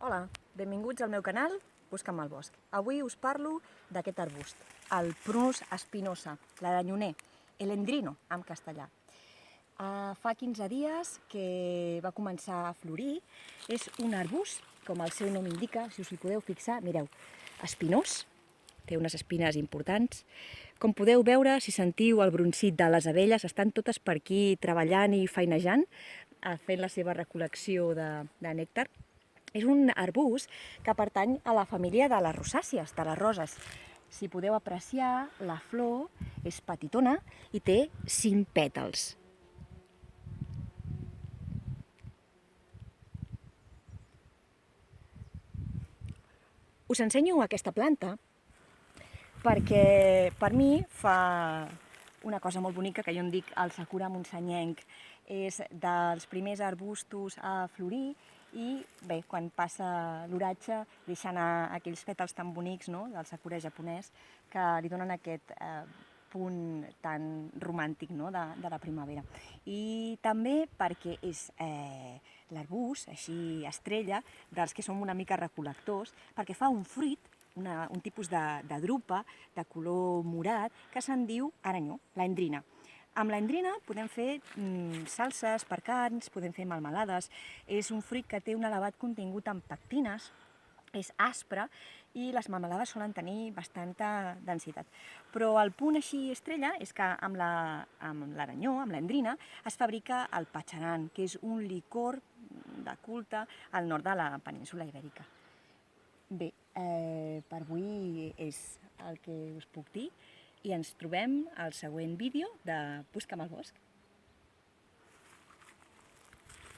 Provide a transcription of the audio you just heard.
Hola, benvinguts al meu canal Busca'm al bosc. Avui us parlo d'aquest arbust, el Prunus spinosa, l'aranyoner, l'endrino en castellà. Fa 15 dies que va començar a florir. És un arbust, com el seu nom indica, si us hi podeu fixar, mireu, espinós, té unes espines importants. Com podeu veure, si sentiu el brunzit de les abelles, estan totes per aquí treballant i feinejant, fent la seva recol·lecció de nèctar. És un arbust que pertany a la família de les rosàcies, de les roses. Si podeu apreciar, la flor és petitona i té 5 pètals. Us ensenyo aquesta planta perquè per mi fa una cosa molt bonica que jo en dic el sakura monsanyenc. És dels primers arbustos a florir i bé, quan passa l'oratge deixa anar aquells pètals tan bonics, no?, del sakura japonès, que li donen aquest punt tan romàntic, no?, de la primavera. I també perquè és l'arbust, així estrella, dels que som una mica recol·lectors, perquè fa un fruit, un tipus de drupa de color morat que se'n diu aranyó, l'endrina. Amb l'endrina podem fer salses per carns, podem fer melmelades. És un fruit que té un elevat contingut en pectines, és aspre i les melmelades solen tenir bastanta densitat. Però el punt així estrella és que amb l'aranyó, amb l'endrina, es fabrica el patxaran, que és un licor de culte al nord de la península ibèrica. Bé, per avui és el que us puc dir i ens trobem al següent vídeo de Busca'm al bosc.